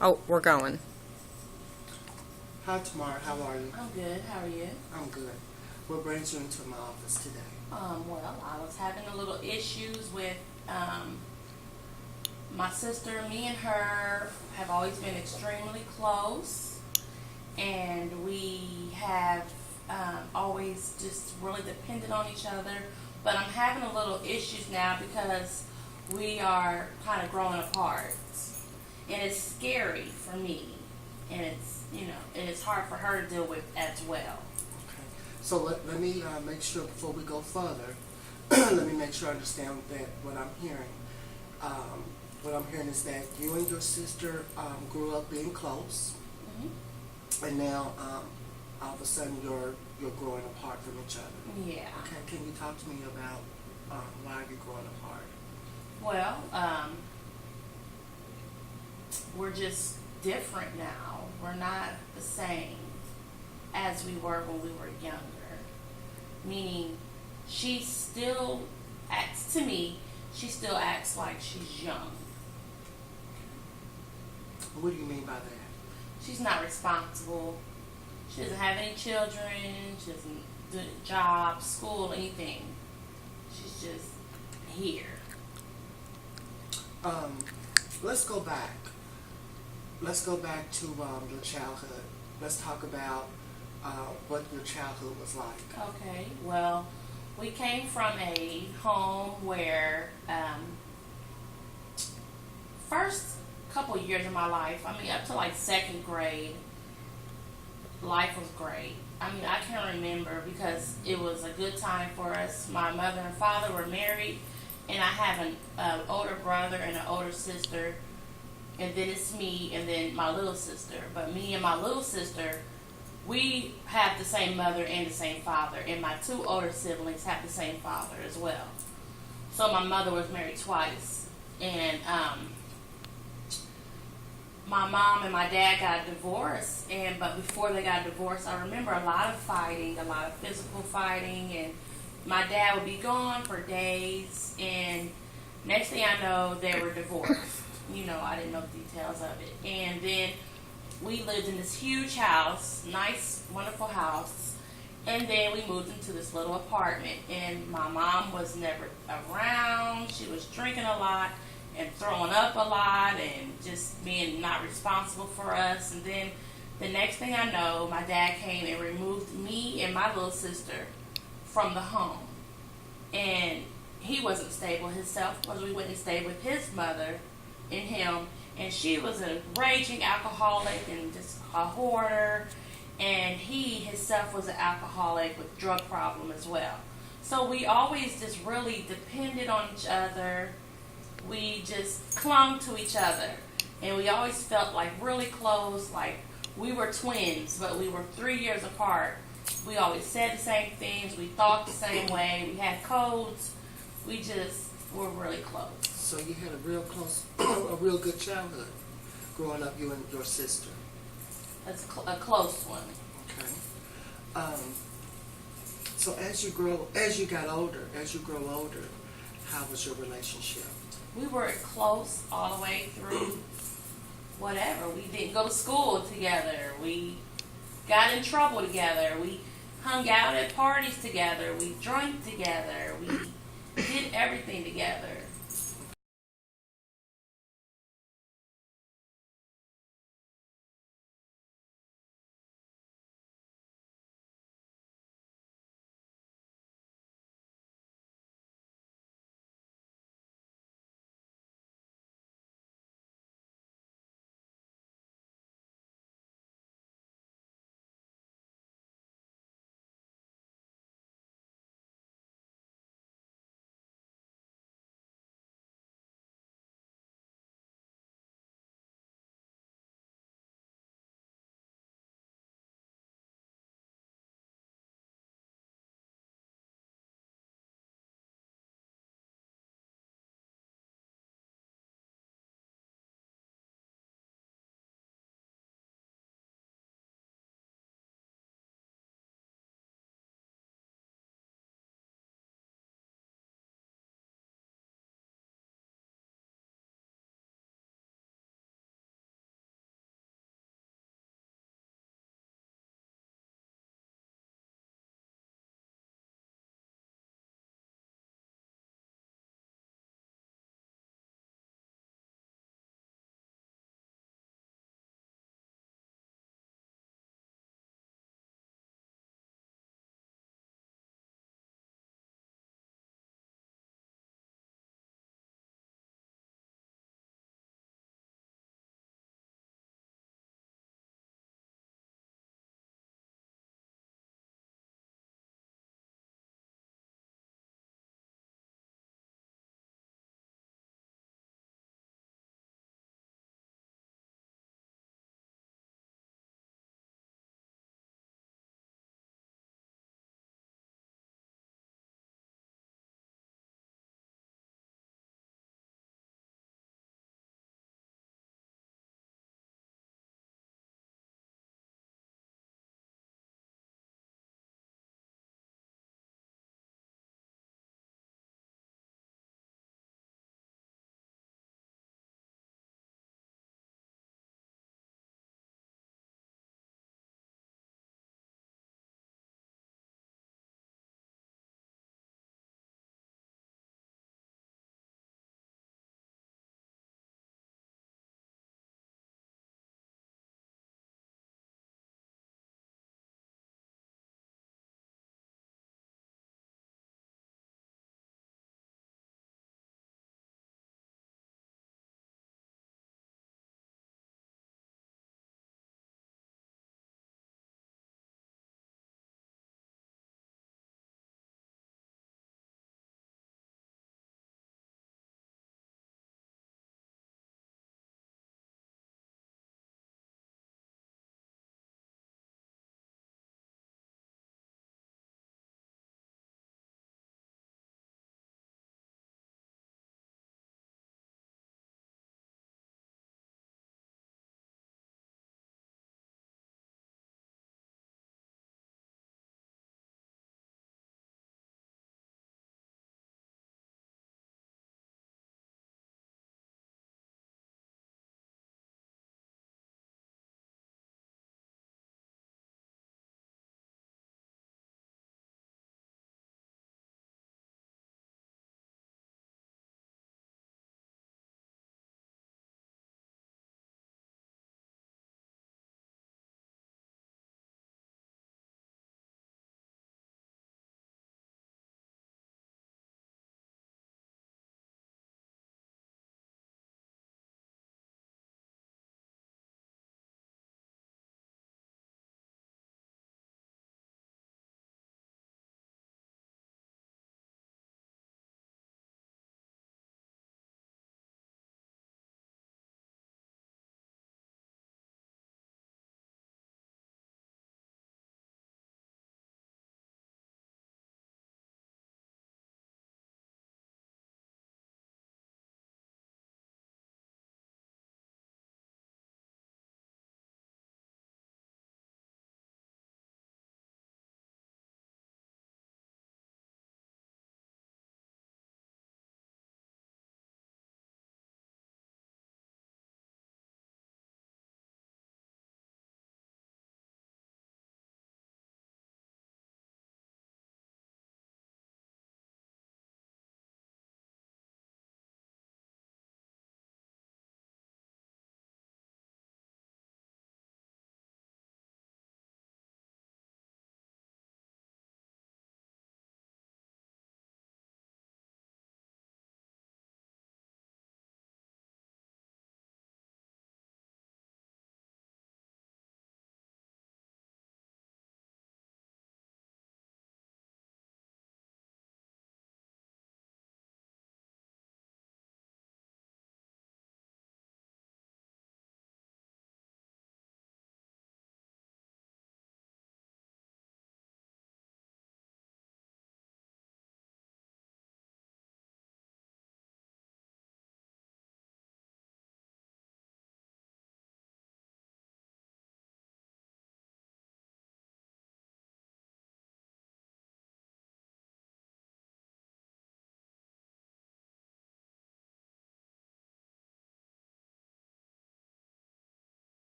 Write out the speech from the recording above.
Oh, we're going. Hi, Tamara. How are you? I'm good. How are you? I'm good. What brings you into my office today? Well, I was having a little issues with my sister. Me and her have always been extremely close, and we have always just really depended on each other. But I'm having a little issues now because we are kind of growing apart, and it's scary for me, and it's hard for her to deal with as well. Okay. So let me make sure before we go further, let me make sure I understand that what I'm hearing. What I'm hearing is that you and your sister grew up being close, and now all of a sudden you're growing apart from each other. Yeah. Okay. Can you talk to me about why you're growing apart? Well, we're just different now. We're not the same as we were when we were younger. Meaning, she still acts, to me, she still acts like she's young. What do you mean by that? She's not responsible. She doesn't have any children. She doesn't do a job, school, anything. She's just here. Let's go back. Let's go back to your childhood. Let's talk about what your childhood was like. Okay, well, we came from a home where first couple of years of my life, I mean up to like second grade, life was great. I mean, I can remember because it was a good time for us. My mother and father were married, and I have an older brother and an older sister, and then it's me and then my little sister. But me and my little sister, we have the same mother and the same father, and my two older siblings have the same father as well. So my mother was married twice, and my mom and my dad got divorced, but before they got divorced, I remember a lot of fighting, a lot of physical fighting, and my dad would be gone for days, and next thing I know, they were divorced. I didn't know the details of it. And then we lived in this huge house, nice, wonderful house, and then we moved into this little apartment, and my mom was never around. She was drinking a lot and throwing up a lot and just being not responsible for us. And then the next thing I know, my dad came and removed me and my little sister from the home. And he wasn't stable himself because we went and stayed with his mother and him. And she was a raging alcoholic and just a hoarder. And he himself was an alcoholic with drug problem as well. So we always just really depended on each other. We just clung to each other, and we always felt like really close, like we were twins, but we were 3 years apart. We always said the same things, we thought the same way, we had codes, we just were really close. So you had a real close, a real good childhood growing up, you and your sister. That's a close one. Okay. So as you grow older, how was your relationship? We were close all the way through whatever. We didn't go to school together. We got in trouble together. We hung out at parties together. We drank together. We did everything together.